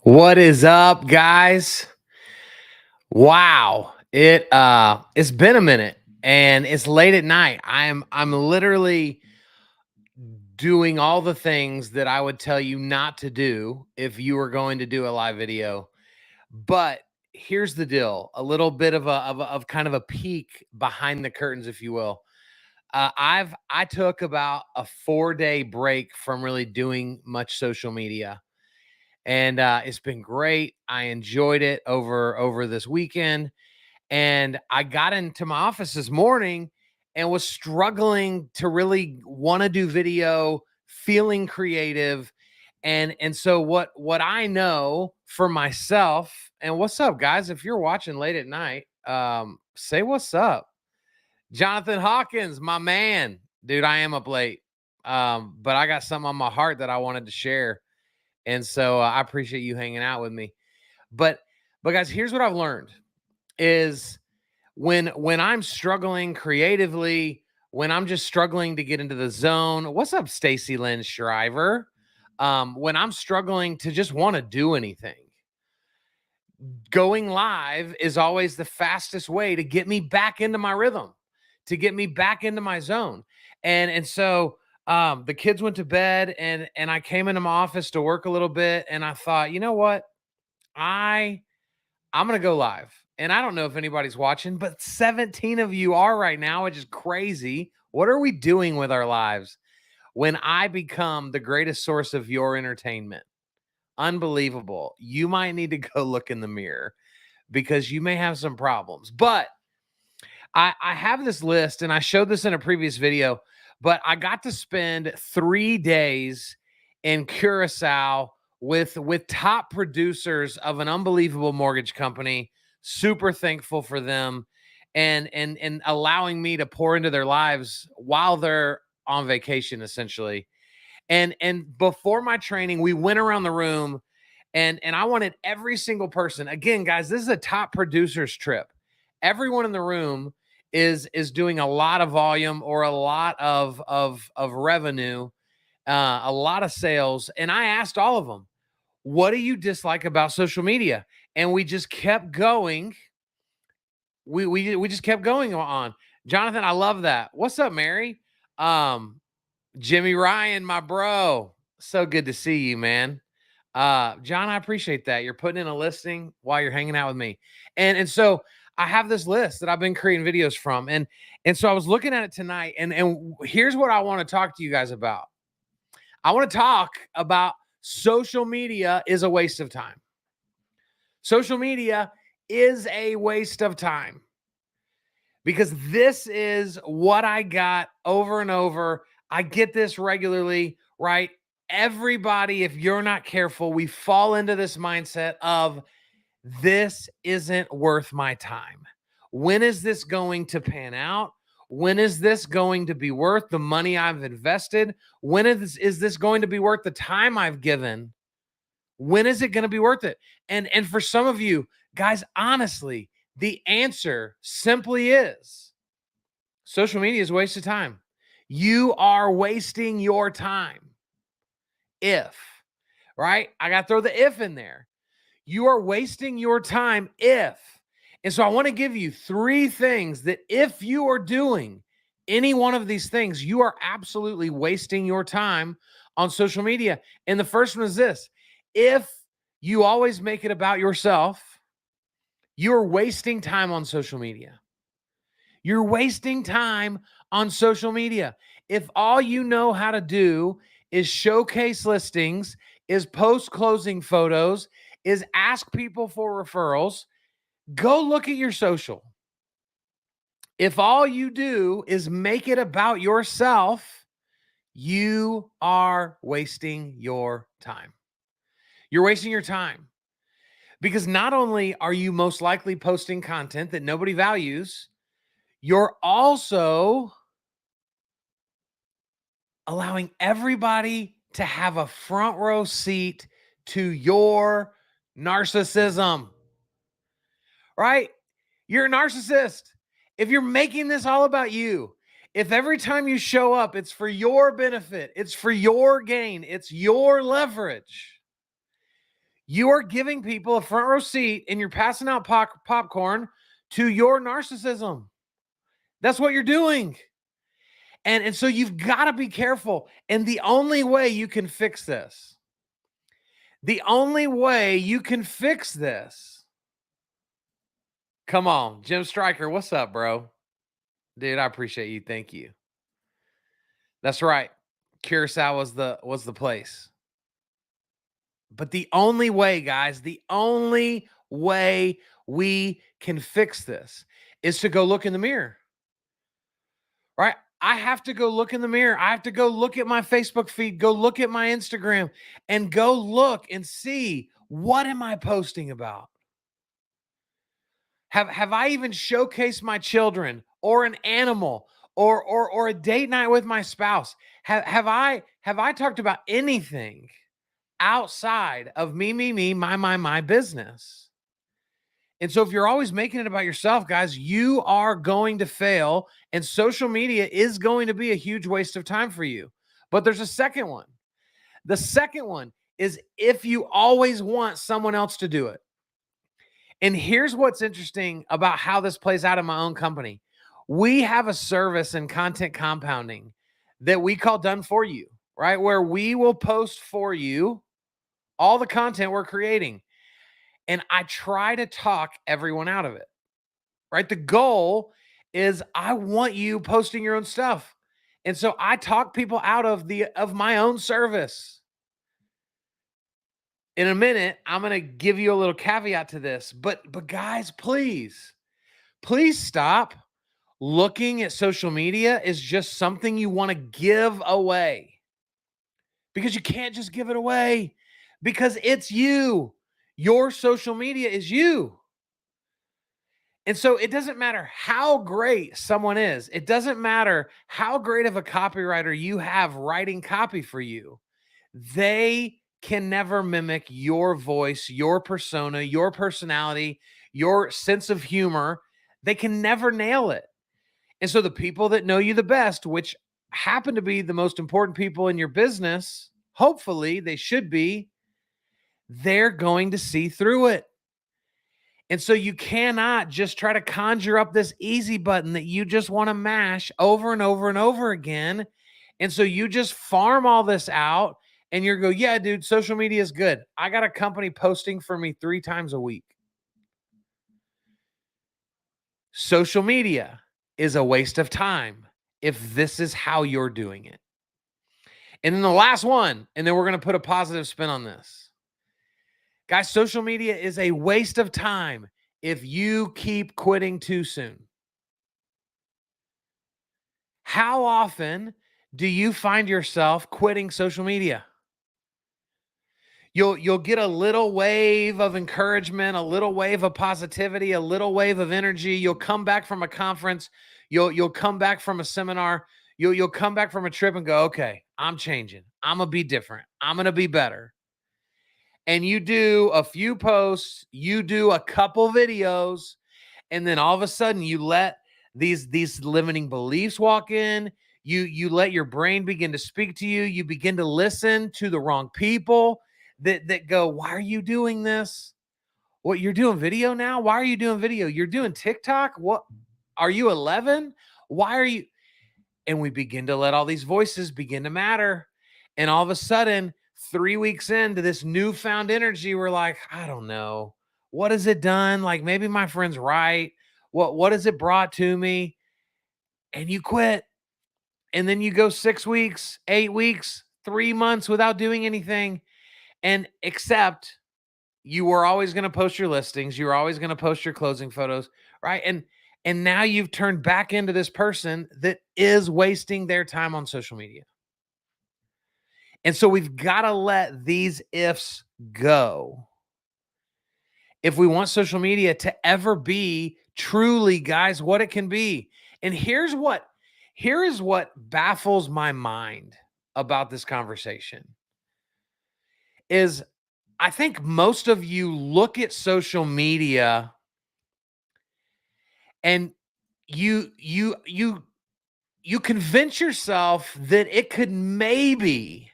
What is up, guys? Wow. It's been a minute and it's late at night. I'm literally doing all the things that I would tell you not to do if you were going to do a live video. But here's the deal, a little bit of kind of a peek behind the curtains, if you will. I took about a 4-day break from really doing much social media, and it's been great. I enjoyed it over this weekend, and I got into my office this morning and was struggling to really want to do video, feeling creative. And so what I know for myself, and what's up, guys? If you're watching late at night, say what's up. Jonathan Hawkins, my man. Dude, I am up late. But I got something on my heart that I wanted to share. And so I appreciate you hanging out with me. But but guys, here's what I've learned is when I'm struggling creatively, when I'm just struggling to get into the zone. What's up, Stacy Lynn Shriver? When I'm struggling to just want to do anything, going live is always the fastest way to get me back into my rhythm, to get me back into my zone. And so the kids went to bed, and I came into my office to work a little bit, and I thought, you know what? I I'm gonna go live. And I don't know if anybody's watching, but 17 of you are right now, which is crazy. What are we doing with our lives when I become the greatest source of your entertainment? Unbelievable. You might need to go look in the mirror because you may have some problems. But I have this list, and I showed this in a previous video, but I got to spend 3 days in Curacao with top producers of an unbelievable mortgage company. Super thankful for them, and allowing me to pour into their lives while they're on vacation, essentially. And before my training, we went around the room, and I wanted every single person. Again, guys, this is a top producers trip. Everyone in the room is doing a lot of volume or a lot of revenue, a lot of sales. And I asked all of them, what do you dislike about social media? And we just kept going. We just kept going on. Jonathan, I love that. What's up, Mary? Um, Jimmy Ryan, my bro. So good to see you, man. John, I appreciate that. You're putting in a listing while you're hanging out with me. And so I have this list that I've been creating videos from. And so I was looking at it tonight, and here's what I want to talk to you guys about. I want to talk about social media is a waste of time. Social media is a waste of time because this is what I got over and over. I get this regularly, right? Everybody, if you're not careful, we fall into this mindset of this isn't worth my time. When is this going to pan out? When is this going to be worth the money I've invested? When is this going to be worth the time I've given? When is it going to be worth it? And for some of you guys, honestly, the answer simply is social media is a waste of time. You are wasting your time. If, right? I got to throw the if in there. You are wasting your time if. And so I want to give you 3 things that if you are doing any one of these things, you are absolutely wasting your time on social media. And the first one is this: if you always make it about yourself, you're wasting time on social media. You're wasting time on social media. If all you know how to do is showcase listings, is post closing photos, is ask people for referrals, go look at your social. If all you do is make it about yourself, you are wasting your time. You're wasting your time because not only are you most likely posting content that nobody values, you're also allowing everybody to have a front row seat to your narcissism, right? You're a narcissist. If you're making this all about you, if every time you show up, it's for your benefit, it's for your gain, it's your leverage, You are giving people a front row seat and you're passing out popcorn to your narcissism. That's what you're doing. And so you've got to be careful. And the only way you can fix this, come on, Jim Stryker, what's up, bro? Dude, I appreciate you. Thank you. That's right. Curacao was the place. But the only way, guys, the only way we can fix this is to go look in the mirror. Right? I have to go look in the mirror. I have to go look at my Facebook feed, go look at my Instagram, and go look and see, what am I posting about? Have I even showcased my children or an animal or a date night with my spouse? Have I talked about anything outside of me, my business? And so if you're always making it about yourself, guys, you are going to fail, and social media is going to be a huge waste of time for you. But there's a second one. The second one is if you always want someone else to do it. And here's what's interesting about how this plays out in my own company. We have a service in content compounding that we call Done For You, right? Where we will post for you all the content we're creating. And I try to talk everyone out of it, right? The goal is I want you posting your own stuff. And so I talk people out of my own service. In a minute, I'm going to give you a little caveat to this, but guys, please stop looking at social media as just something you want to give away, because you can't just give it away, because it's you. Your social media is you. And so it doesn't matter how great someone is. It doesn't matter how great of a copywriter you have writing copy for you. They can never mimic your voice, your persona, your personality, your sense of humor. They can never nail it. And so the people that know you the best, which happen to be the most important people in your business, hopefully they should be, they're going to see through it. And so you cannot just try to conjure up this easy button that you just want to mash over and over and over again. And so you just farm all this out and you go, yeah, dude, social media is good. I got a company posting for me 3 times a week. Social media is a waste of time if this is how you're doing it. And then the last one, and then we're going to put a positive spin on this. Guys, social media is a waste of time if you keep quitting too soon. How often do you find yourself quitting social media? You'll get a little wave of encouragement, a little wave of positivity, a little wave of energy. You'll come back from a conference, you'll come back from a seminar, you'll come back from a trip and go, okay, I'm changing. I'm gonna be different. I'm gonna be better. And you do a few posts, you do a couple videos, and then all of a sudden you let these limiting beliefs walk in. You let your brain begin to speak to you. You begin to listen to the wrong people that go, why are you doing this? What, you're doing video now? Why are you doing video? You're doing TikTok? What, are you 11? Why are you? And we begin to let all these voices begin to matter. And all of a sudden, 3 weeks into this newfound energy, we're like, I don't know. What has it done? Like, maybe my friend's right. What has it brought to me? And you quit. And then you go 6 weeks, 8 weeks, 3 months without doing anything. And except you were always going to post your listings. You were always going to post your closing photos, right? And now you've turned back into this person that is wasting their time on social media. And so we've got to let these ifs go if we want social media to ever be truly, guys, what it can be. And here is what baffles my mind about this conversation is I think most of you look at social media and you convince yourself that it could maybe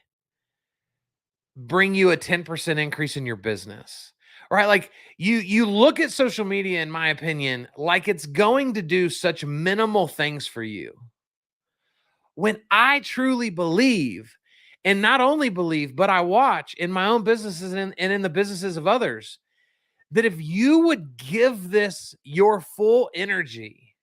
bring you a 10% increase in your business. Right? Like you look at social media, in my opinion, like it's going to do such minimal things for you. When I truly believe, and not only believe, but I watch in my own businesses and in the businesses of others, that if you would give this your full energy,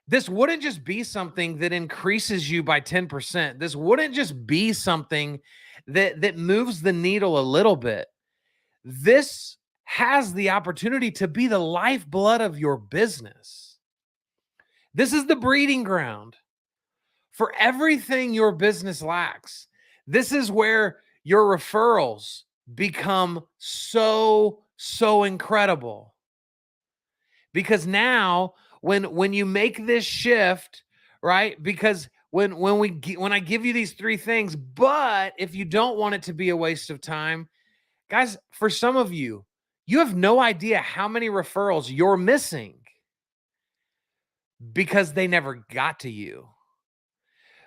this wouldn't just be something that increases you by 10%. This wouldn't just be something that moves the needle a little bit. This has the opportunity to be the lifeblood of your business. This is the breeding ground for everything your business lacks. This is where your referrals become so incredible. Because now when you make this shift, right? Because when I give you these three things, but if you don't want it to be a waste of time, guys, for some of you, you have no idea how many referrals you're missing because they never got to you.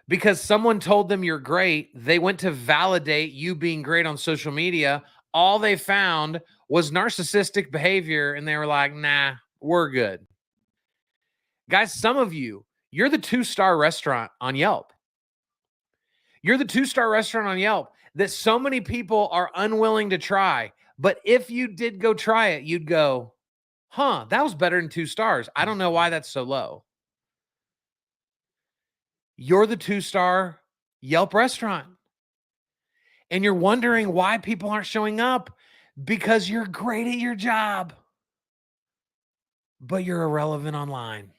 Because someone told them you're great. They went to validate you being great on social media. All they found was narcissistic behavior, and they were like, nah, we're good. Guys, some of you, you're the 2-star restaurant on Yelp. You're the 2-star restaurant on Yelp that so many people are unwilling to try. But if you did go try it, you'd go, huh, that was better than 2 stars. I don't know why that's so low. You're the 2-star Yelp restaurant. And you're wondering why people aren't showing up because you're great at your job, but you're irrelevant online.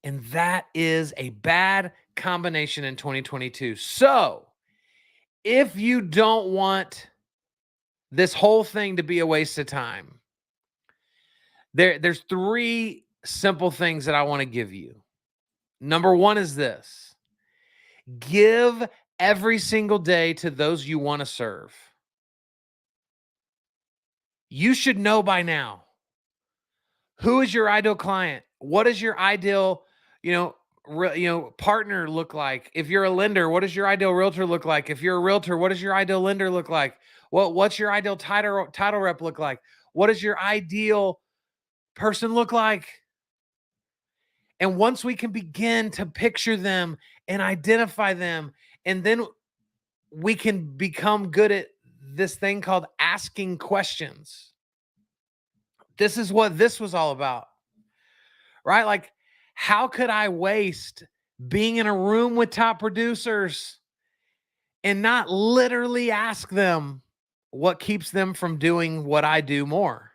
And that is a bad combination in 2022. So if you don't want this whole thing to be a waste of time, there's 3 simple things that I want to give you. Number 1 is this: give every single day to those you want to serve. You should know by now, who is your ideal client? What is your ideal, partner look like? If you're a lender, what does your ideal realtor look like? If you're a realtor, what does your ideal lender look like? What's your ideal title rep look like? What does your ideal person look like? And once we can begin to picture them and identify them, and then we can become good at this thing called asking questions. This is what this was all about, right? Like, how could I waste being in a room with top producers and not literally ask them what keeps them from doing what I do more?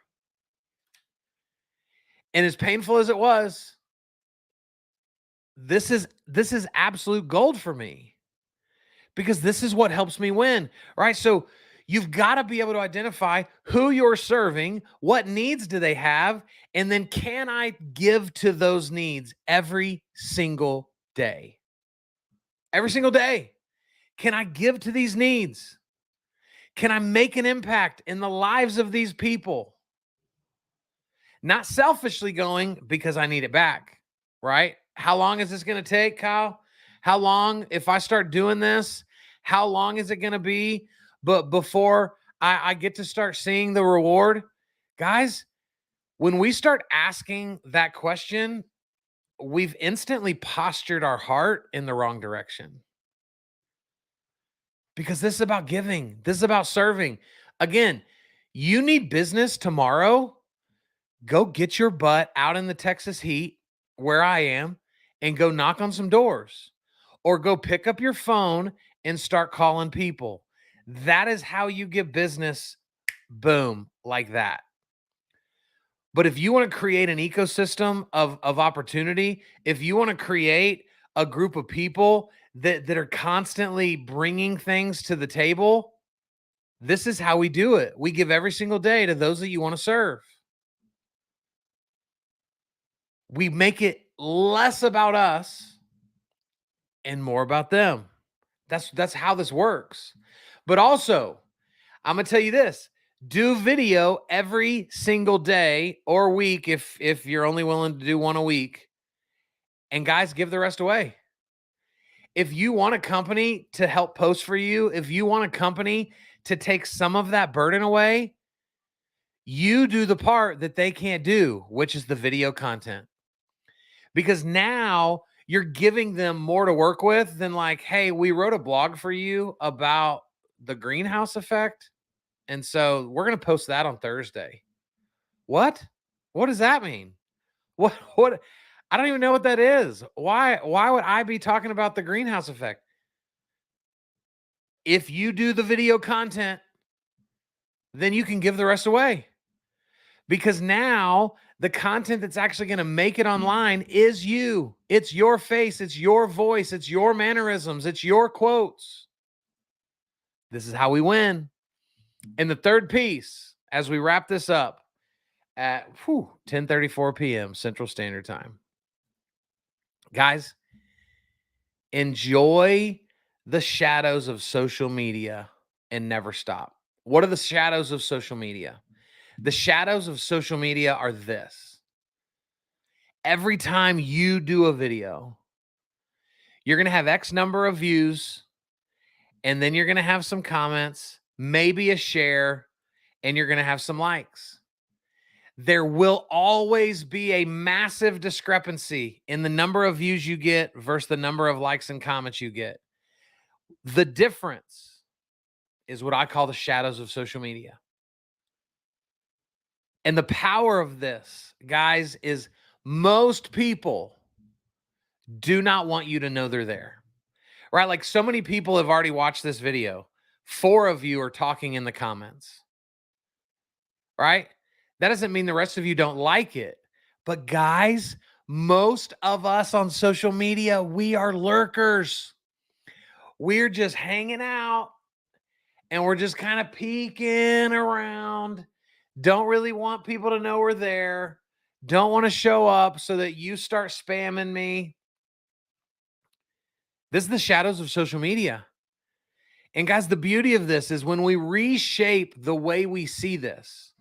And as painful as it was, this is absolute gold for me, because this is what helps me win, right? So you've got to be able to identify who you're serving, what needs do they have, and then can I give to those needs every single day? Every single day. Can I give to these needs? Can I make an impact in the lives of these people? Not selfishly going because I need it back, right? How long is this going to take, Kyle? How long, if I start doing this, how long is it going to be? But before I get to start seeing the reward, guys, when we start asking that question, we've instantly postured our heart in the wrong direction. Because this is about giving. This is about serving. Again, you need business tomorrow. Go get your butt out in the Texas heat where I am and go knock on some doors, or go pick up your phone and start calling people. That is how you get business, boom, like that. But if you want to create an ecosystem of opportunity, if you want to create a group of people that are constantly bringing things to the table, this is how we do it. We give every single day to those that you want to serve. We make it less about us and more about them. That's how this works. But also, I'm going to tell you this: do video every single day or week if you're only willing to do one a week. And guys, give the rest away. If you want a company to help post for you, if you want a company to take some of that burden away, you do the part that they can't do, which is the video content. Because now you're giving them more to work with than like, hey, we wrote a blog for you about the greenhouse effect. And so we're going to post that on Thursday. What? What does that mean? What? I don't even know what that is. Why would I be talking about the greenhouse effect? If you do the video content, then you can give the rest away. Because now the content that's actually going to make it online is you. It's your face, it's your voice, it's your mannerisms, it's your quotes. This is how we win. And the third piece, as we wrap this up at 10:34 p.m. Central Standard Time. Guys, enjoy the shadows of social media and never stop. What are the shadows of social media? The shadows of social media are this. Every time you do a video, you're going to have X number of views, and then you're going to have some comments, maybe a share, and you're going to have some likes. There will always be a massive discrepancy in the number of views you get versus the number of likes and comments you get. The difference is what I call the shadows of social media. And the power of this, guys, is most people do not want you to know they're there, right? Like so many people have already watched this video. 4 of you are talking in the comments, right? That doesn't mean the rest of you don't like it. But guys, most of us on social media, we are lurkers. We're just hanging out and we're just kind of peeking around. Don't really want people to know we're there. Don't want to show up so that you start spamming me. This is the shadows of social media. And guys, the beauty of this is when we reshape the way we see this,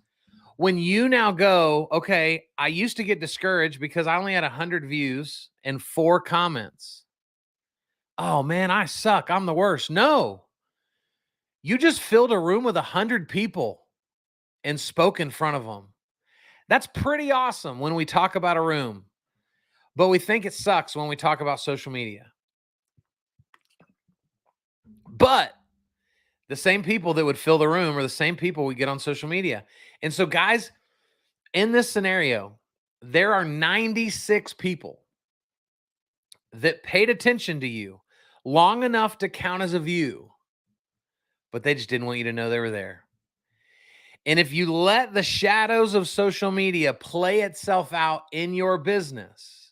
when you now go, okay, I used to get discouraged because I only had 100 views and 4 comments. Oh man, I suck. I'm the worst. No, you just filled a room with 100 people and spoke in front of them. That's pretty awesome when we talk about a room, but we think it sucks when we talk about social media. But the same people that would fill the room are the same people we get on social media. And so, guys, in this scenario, there are 96 people that paid attention to you long enough to count as a view, but they just didn't want you to know they were there. And if you let the shadows of social media play itself out in your business,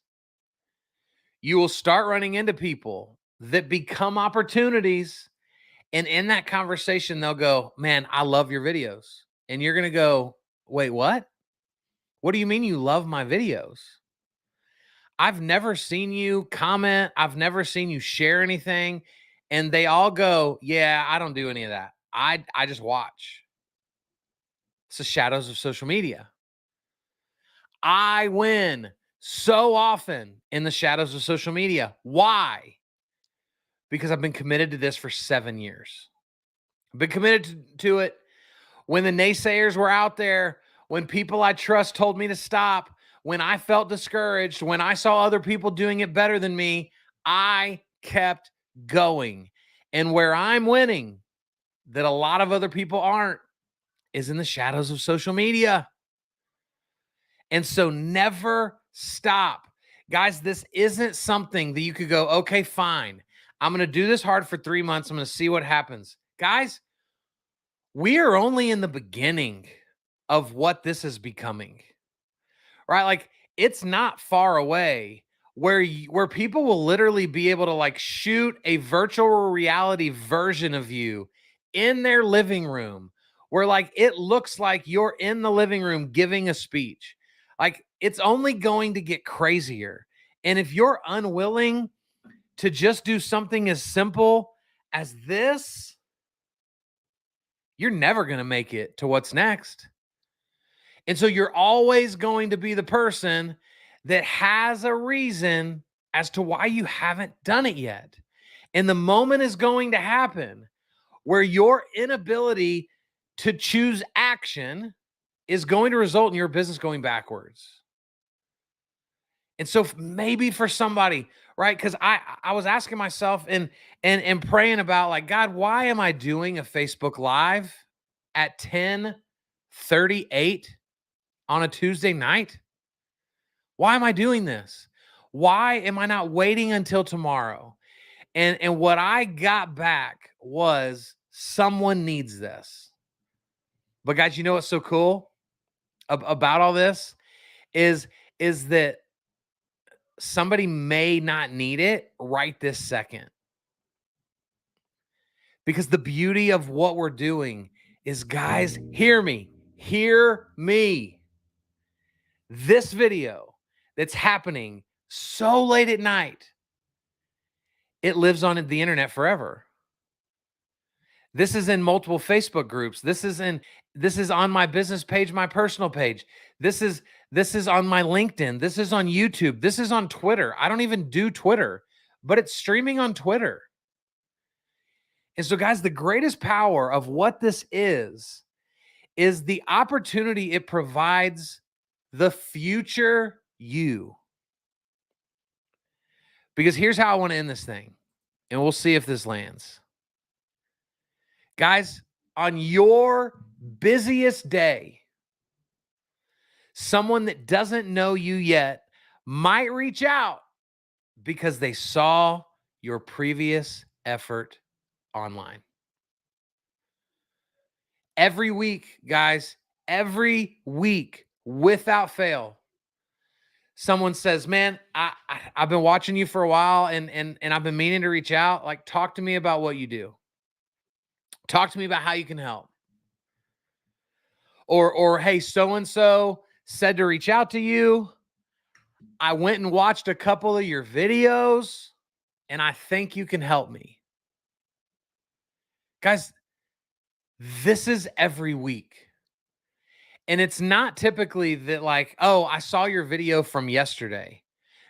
you will start running into people that become opportunities. And in that conversation, they'll go, man, I love your videos. And you're going to go, wait, what? What do you mean you love my videos? I've never seen you comment. I've never seen you share anything. And they all go, yeah, I don't do any of that. I just watch. It's the shadows of social media. I win so often in the shadows of social media. Why? Because I've been committed to this for 7 years. I've been committed to it when the naysayers were out there, when people I trust told me to stop, when I felt discouraged, when I saw other people doing it better than me, I kept going. And where I'm winning, that a lot of other people aren't, is in the shadows of social media. And so never stop. Guys, this isn't something that you could go, okay, fine. I'm going to do this hard for 3 months. I'm going to see what happens. Guys, we are only in the beginning of what this is becoming, right? Like it's not far away where people will literally be able to like shoot a virtual reality version of you in their living room where like it looks like you're in the living room giving a speech. Like it's only going to get crazier. And if you're unwilling to just do something as simple as this, you're never going to make it to what's next. And so you're always going to be the person that has a reason as to why you haven't done it yet. And the moment is going to happen where your inability to choose action is going to result in your business going backwards. And so maybe for somebody, right? Because I was asking myself and praying about, like, God, why am I doing a Facebook Live at 10:38 on a Tuesday night? Why am I doing this? Why am I not waiting until tomorrow? And what I got back was, someone needs this. But guys, you know what's so cool about all this is that somebody may not need it right this second. Because the beauty of what we're doing is, guys, hear me. Hear me. This video that's happening so late at night, it lives on the internet forever. This is in multiple Facebook groups. This is on my business page, my personal page. This is on my LinkedIn. This is on YouTube. This is on Twitter. I don't even do Twitter, but it's streaming on Twitter. And so, guys, the greatest power of what this is the opportunity it provides the future you. Because here's how I want to end this thing, and we'll see if this lands. Guys, on your busiest day, someone that doesn't know you yet might reach out because they saw your previous effort online. Every week, guys, every week, without fail, someone says, man, I've been watching you for a while and I've been meaning to reach out. Like, talk to me about what you do. Talk to me about how you can help. Or hey, so-and-so said to reach out to you. I went and watched a couple of your videos and I think you can help me. Guys, this is every week. And it's not typically that, like, oh, I saw your video from yesterday.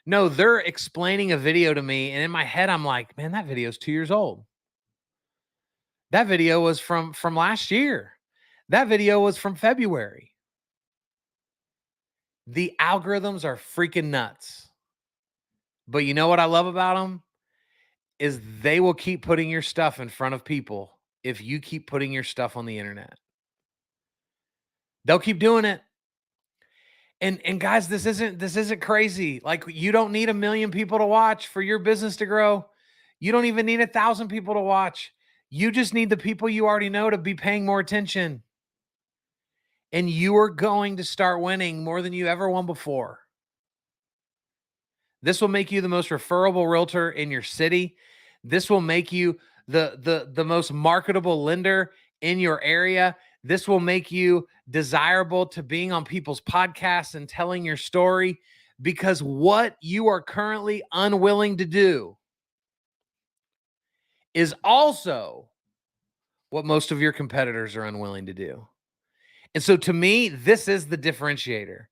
No, they're explaining a video to me, and in my head, I'm like, man, that video is 2 years old. That video was from last year. That video was from February. The algorithms are freaking nuts. But you know what I love about them? Is they will keep putting your stuff in front of people if you keep putting your stuff on the internet. They'll keep doing it. And guys, this isn't crazy. Like, you don't need 1 million people to watch for your business to grow. You don't even need 1,000 people to watch. You just need the people you already know to be paying more attention. And you are going to start winning more than you ever won before. This will make you the most referable realtor in your city. This will make you the most marketable lender in your area. This will make you desirable to being on people's podcasts and telling your story, because what you are currently unwilling to do is also what most of your competitors are unwilling to do. And so, to me, this is the differentiator.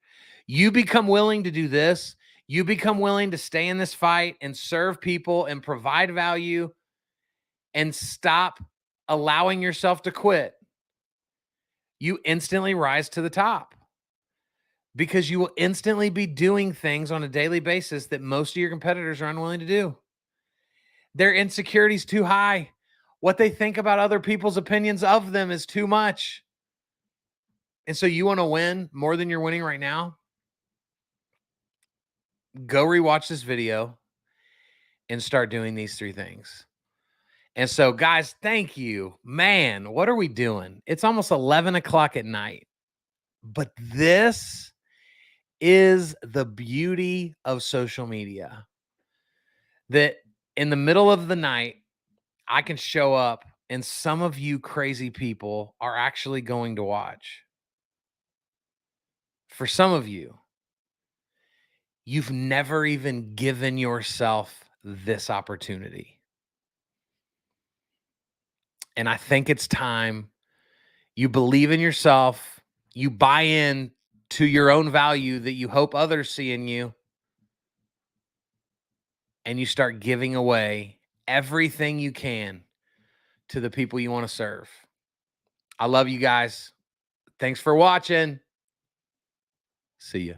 You become willing to do this. You become willing to stay in this fight and serve people and provide value and stop allowing yourself to quit. You instantly rise to the top, because you will instantly be doing things on a daily basis that most of your competitors are unwilling to do. Their insecurity is too high. What they think about other people's opinions of them is too much. And so you want to win more than you're winning right now? Go rewatch this video and start doing these 3 things. And so, guys, thank you. Man, what are we doing? It's almost 11 o'clock at night. But this is the beauty of social media, that in the middle of the night, I can show up and some of you crazy people are actually going to watch. For some of you, you've never even given yourself this opportunity. And I think it's time you believe in yourself, you buy in to your own value that you hope others see in you, and you start giving away everything you can to the people you want to serve. I love you guys. Thanks for watching. See ya.